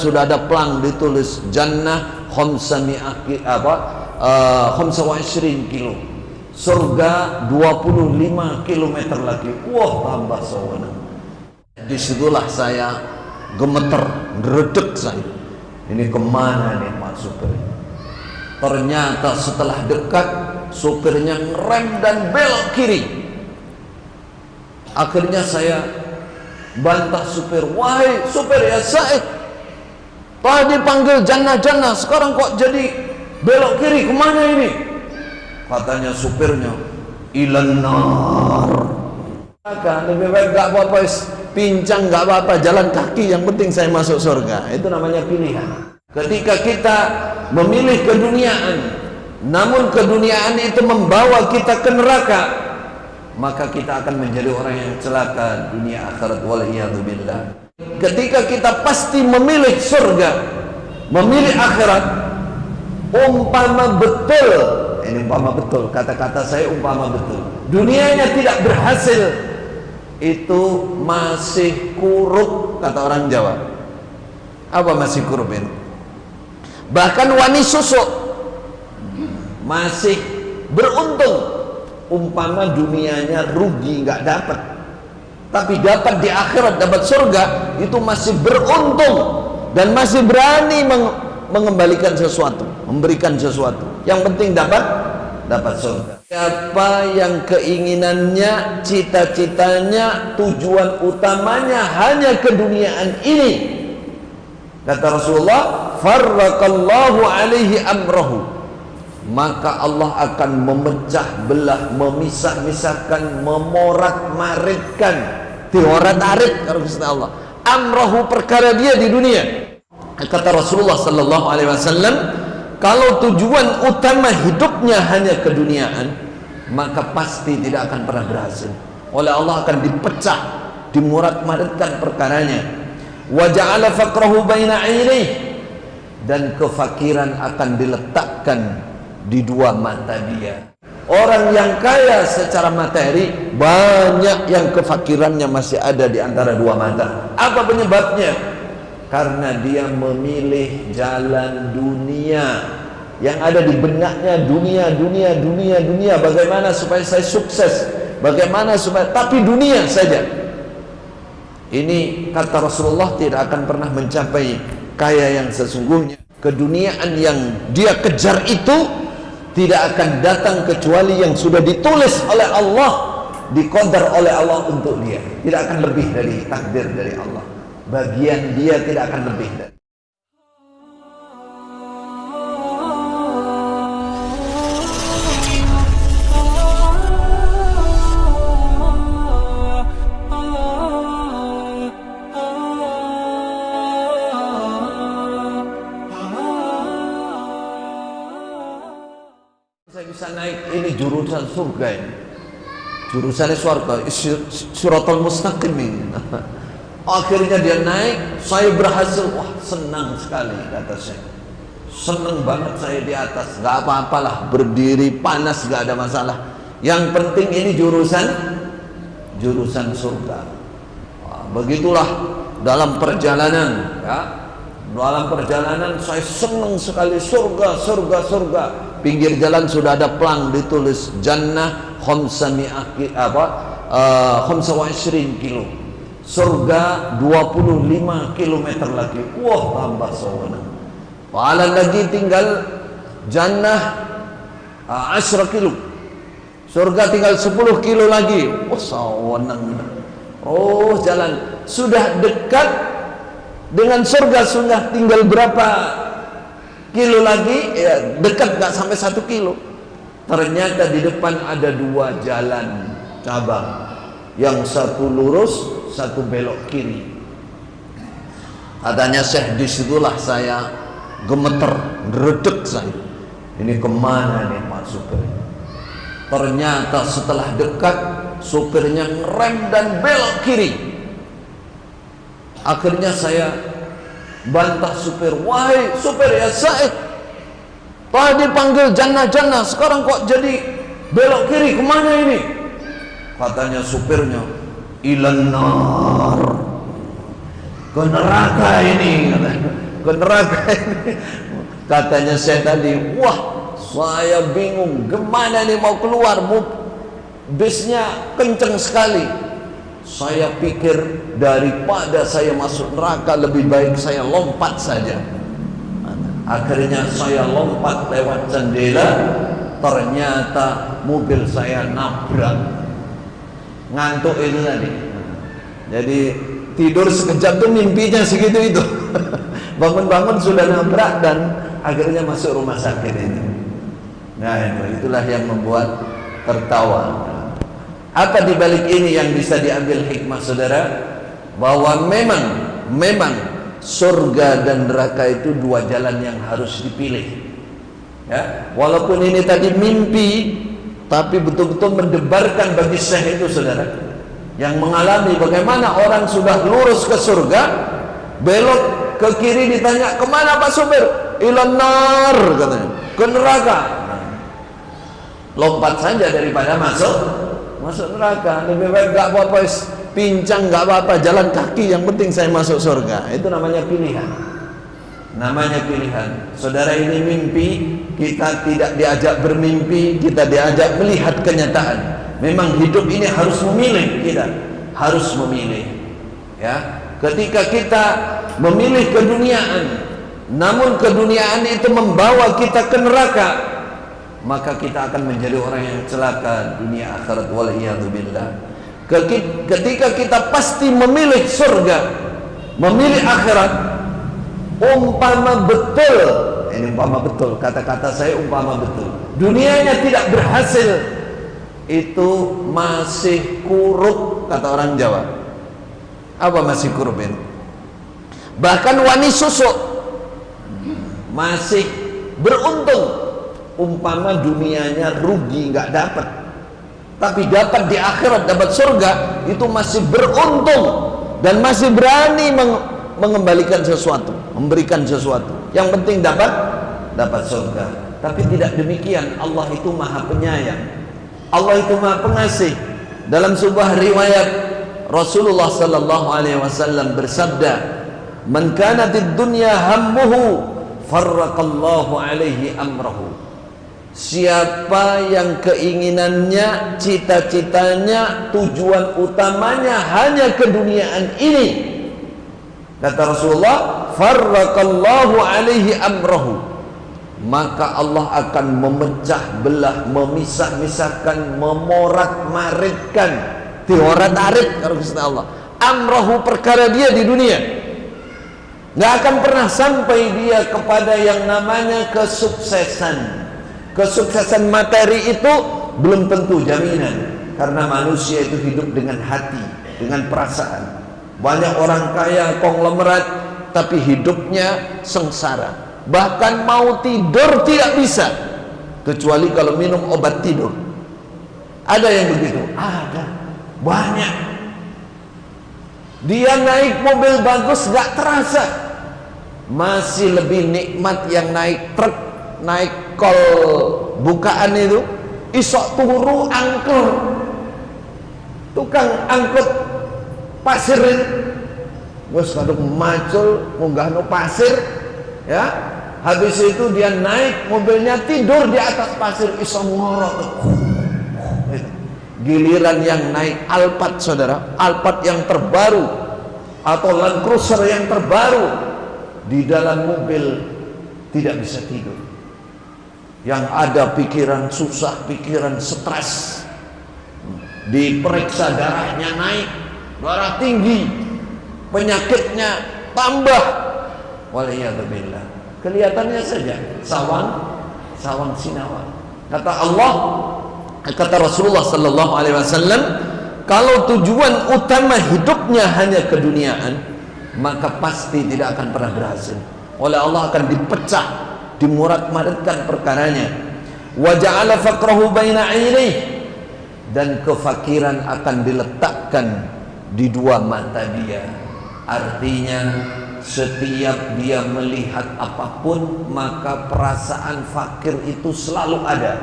sudah ada pelang ditulis jannah khamsami'ati khamsa wa 20 kilo. Surga 25 kilometer lagi. Wah, tambah sawana. Disitulah saya gemeter, redek saya. Ini kemana nih Pak supir? Ternyata setelah dekat, supirnya ngerem dan belok kiri. Akhirnya saya bantah supir, wahai supir ya Said, tadi panggil jannah-jannah, sekarang kok jadi belok kiri, kemana ini? Katanya supirnya, ilan nar. Lebih baik gak apa-apa, pincang gak apa-apa, jalan kaki, yang penting saya masuk surga. Itu namanya pilihan. Ketika kita memilih keduniaan, namun keduniaan itu membawa kita ke neraka, maka kita akan menjadi orang yang celaka dunia akhirat, waliyadzubillah. Ketika kita pasti memilih surga, memilih akhirat, umpama betul, ini umpama betul, kata-kata saya umpama betul, dunianya tidak berhasil, itu masih kuruk, kata orang Jawa. Apa masih kuruk ini? Bahkan wani susuk masih beruntung. Umpama dunianya rugi, nggak dapat, tapi dapat di akhirat, dapat surga, itu masih beruntung dan masih berani mengembalikan sesuatu, memberikan sesuatu. Yang penting dapat surga. Siapa yang keinginannya, cita-citanya, tujuan utamanya hanya keduniaan ini, kata Rasulullah, farraqallahu alaihi amrahu, maka Allah akan memecah belah, memisah-misahkan, memorat-maritkan, diorat-arit kalau kata Allah, amrahu, perkara dia di dunia. Kata Rasulullah sallallahu alaihi wasallam, kalau tujuan utama hidupnya hanya keduniaan, maka pasti tidak akan pernah berhasil. Oleh Allah akan dipecah, dimurat-maritkan perkaranya. Wa ja'ala faqrahu baina 'ainaihi, dan kefakiran akan diletakkan di dua mata dia. Orang yang kaya secara materi, banyak yang kefakirannya masih ada di antara dua mata. Apa penyebabnya? Karena dia memilih jalan dunia. Yang ada di benaknya dunia. Bagaimana supaya saya sukses? Bagaimana supaya, tapi dunia saja. Ini kata Rasulullah tidak akan pernah mencapai kaya yang sesungguhnya. Keduniaan yang dia kejar itu tidak akan datang kecuali yang sudah ditulis oleh Allah, diqadar oleh Allah untuk dia. Tidak akan lebih dari takdir dari Allah. Bagian dia tidak akan lebih dari. Saya bisa naik, ini jurusan surga ini, jurusannya surga, Shiratal Mustaqim ini. Akhirnya dia naik, saya berhasil, wah senang sekali, kata saya, senang banget saya di atas, gak apa-apalah, berdiri panas gak ada masalah, yang penting ini jurusan surga. Wah, begitulah dalam perjalanan, ya. Dalam perjalanan saya senang sekali, surga. Pinggir jalan sudah ada pelang ditulis jannah khamsami'ati khamsa wa 20 kilo. Surga 25 kilometer lagi. Wah, tambah sawana. Wala lagi tinggal jannah 10 kilo. Surga tinggal 10 kilo lagi. Wah, sawana. Oh, jalan sudah dekat dengan surga, sudah tinggal berapa kilo lagi, ya, dekat gak sampai 1 kilo. Ternyata di depan ada dua jalan cabang, yang satu lurus, satu belok kiri. Katanya Syekh, disitulah saya gemeter, redek saya. Ini kemana nih Pak supir? Ternyata setelah dekat, supirnya ngerem dan belok kiri. Akhirnya saya bantah supir, wahai supir ya Said, tadi panggil jannah-jannah, sekarang kok jadi belok kiri, kemana ini? Katanya supirnya, ilan nar, ke neraka ini. ke neraka ini. Katanya saya tadi, wah saya bingung gimana nih mau keluar, bisnya kenceng sekali. Saya pikir daripada saya masuk neraka lebih baik saya lompat saja. Akhirnya saya lompat lewat jendela, ternyata mobil saya nabrak. Ngantuk itu tadi. Jadi tidur sekejap tuh mimpinya segitu itu. Bangun-bangun sudah nabrak dan akhirnya masuk rumah sakit ini. Nah itulah yang membuat tertawa. Apa dibalik ini yang bisa diambil hikmah saudara? Bahwa memang surga dan neraka itu dua jalan yang harus dipilih. Ya, walaupun ini tadi mimpi, tapi betul-betul mendebarkan bagi syekh itu saudara, yang mengalami bagaimana orang sudah lurus ke surga, belok ke kiri ditanya kemana Pak Supir? Ilan nar katanya, ke neraka. Lompat saja daripada masuk neraka. Lebih baik gak apa-apa, pincang gak apa-apa, jalan kaki, yang penting saya masuk surga. Itu namanya pilihan. Namanya pilihan. Saudara, ini mimpi, kita tidak diajak bermimpi, kita diajak melihat kenyataan. Memang hidup ini harus memilih, kita harus memilih. Ya, ketika kita memilih keduniaan, namun keduniaan itu membawa kita ke neraka, maka kita akan menjadi orang yang celaka dunia akhirat, waliyadzubillah. Ketika kita pasti memilih surga, memilih akhirat, umpama betul, ini umpama betul, kata-kata saya umpama betul, dunianya tidak berhasil, itu masih kuruk, kata orang Jawa. Apa masih kuruk ini? Bahkan wani susuk masih beruntung. Umpama dunianya rugi nggak dapat, tapi dapat di akhirat, dapat surga, itu masih beruntung dan masih berani mengembalikan sesuatu, memberikan sesuatu. Yang penting dapat surga. Tapi tidak demikian, Allah itu maha penyayang, Allah itu maha pengasih. Dalam sebuah riwayat Rasulullah sallallahu alaihi wasallam bersabda, "Man kanatid dunya hammuhu farraqallahu alaihi amrahu." Siapa yang keinginannya, cita-citanya, tujuan utamanya hanya keduniaan ini, kata Rasulullah, farraqallahu alaihi amrahu, maka Allah akan memecah belah, memisah-misahkan, memorat-maritkan, diorat-arit kalau kata Allah, amrahu, perkara dia di dunia. Nggak akan pernah sampai dia kepada yang namanya kesuksesan. Kesuksesan materi itu belum tentu jaminan, karena manusia itu hidup dengan hati, dengan perasaan. Banyak orang kaya konglomerat tapi hidupnya sengsara, bahkan mau tidur tidak bisa kecuali kalau minum obat tidur. Ada yang begitu? Ada, banyak. Dia naik mobil bagus gak terasa, masih lebih nikmat yang naik truk, naik kol bukaan itu, isok turu angkel, tukang angkut pasir itu, wes kadung macul munggah no pasir, ya. Habis itu dia naik mobilnya, tidur di atas pasir, isok ngorok. Giliran yang naik Alphard saudara, Alphard yang terbaru atau Land Cruiser yang terbaru, di dalam mobil tidak bisa tidur. Yang ada pikiran susah, pikiran stres, diperiksa darahnya naik, darah tinggi, penyakitnya tambah, waliyadzubillah. Kelihatannya saja sawang sinawang. Kata Allah, kata Rasulullah sallallahu alaihi wasallam, kalau tujuan utama hidupnya hanya keduniaan, maka pasti tidak akan pernah berhasil. Oleh Allah akan dipecah, dimurat-maritkan perkaranya. Wa ja'ala faqrahu baina 'ainaihi, dan kefakiran akan diletakkan di dua mata dia. Artinya setiap dia melihat apapun, maka perasaan fakir itu selalu ada.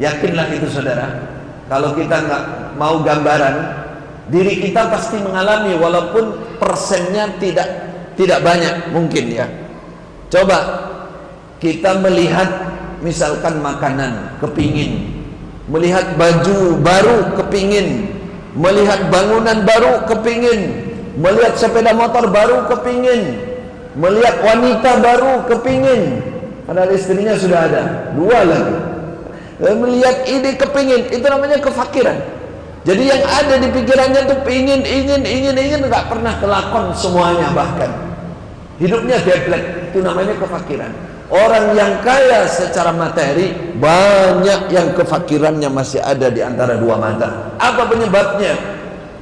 Yakinlah itu saudara. Kalau kita nggak mau gambaran, diri kita pasti mengalami, walaupun persennya tidak tidak banyak mungkin ya. Coba kita melihat misalkan makanan, kepingin, melihat baju baru, kepingin, melihat bangunan baru, kepingin, melihat sepeda motor baru, kepingin, melihat wanita baru, kepingin, padahal istrinya sudah ada 2 lagi. Melihat ini kepingin, itu namanya kefakiran. Jadi yang ada di pikirannya itu ingin, nggak pernah kelakon semuanya, bahkan hidupnya geblek, itu namanya kefakiran. Orang yang kaya secara materi, banyak yang kefakirannya masih ada di antara 2 mata. Apa penyebabnya?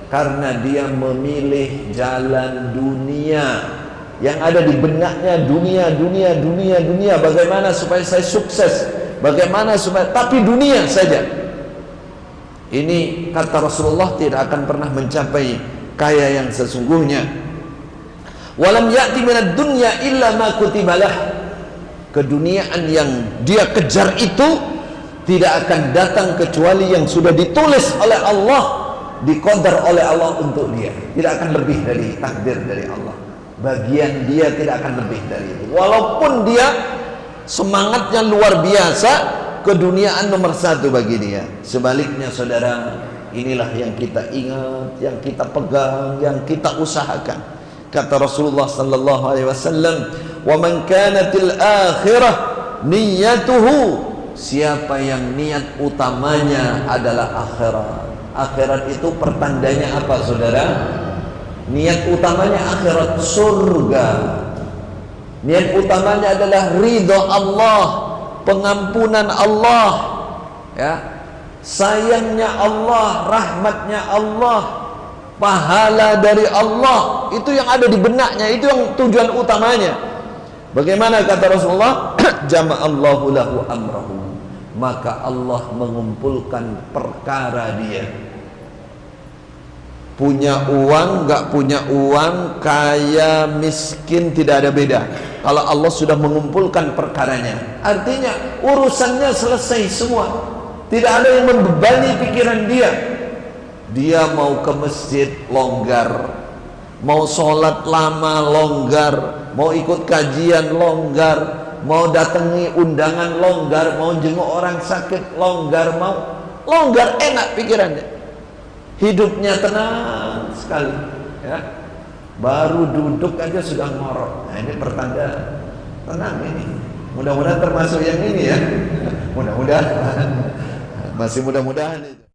Karena dia memilih jalan dunia. Yang ada di benaknya dunia. Bagaimana supaya saya sukses? Bagaimana supaya, tapi dunia saja. Ini kata Rasulullah tidak akan pernah mencapai kaya yang sesungguhnya. Walam ya'ti minad dunya illa ma kutibalah. Keduniaan yang dia kejar itu tidak akan datang kecuali yang sudah ditulis oleh Allah, diqadar oleh Allah untuk dia. Tidak akan lebih dari takdir dari Allah. Bagian dia tidak akan lebih dari itu. Walaupun dia semangatnya luar biasa, keduniaan nomor 1 bagi dia. Sebaliknya saudara, inilah yang kita ingat, yang kita pegang, yang kita usahakan. Kata Rasulullah sallallahu alaihi wasallam, "Wa man kanatil akhirah niyyatuhu." Siapa yang niat utamanya adalah akhirat. Akhirat itu pertandanya apa saudara? Niat utamanya akhirat, surga. Niat utamanya adalah ridha Allah, pengampunan Allah, ya, sayangnya Allah, rahmatnya Allah, pahala dari Allah. Itu yang ada di benaknya, itu yang tujuan utamanya. Bagaimana kata Rasulullah? Jama'allahu lahu amrahu. Maka Allah mengumpulkan perkara dia. Punya uang, nggak punya uang, kaya, miskin, tidak ada beda. Kalau Allah sudah mengumpulkan perkaranya, artinya urusannya selesai semua. Tidak ada yang membebani pikiran dia. Dia mau ke masjid, longgar. Mau sholat lama, longgar. Mau ikut kajian, longgar. Mau datangi undangan, longgar. Mau jenguk orang sakit, longgar. Mau longgar, enak pikirannya. Hidupnya tenang sekali, ya. Baru duduk aja sudah ngorok. Nah, ini pertanda tenang ini. Mudah-mudahan termasuk yang ini ya. Mudah-mudahan. Masih mudah-mudahan itu.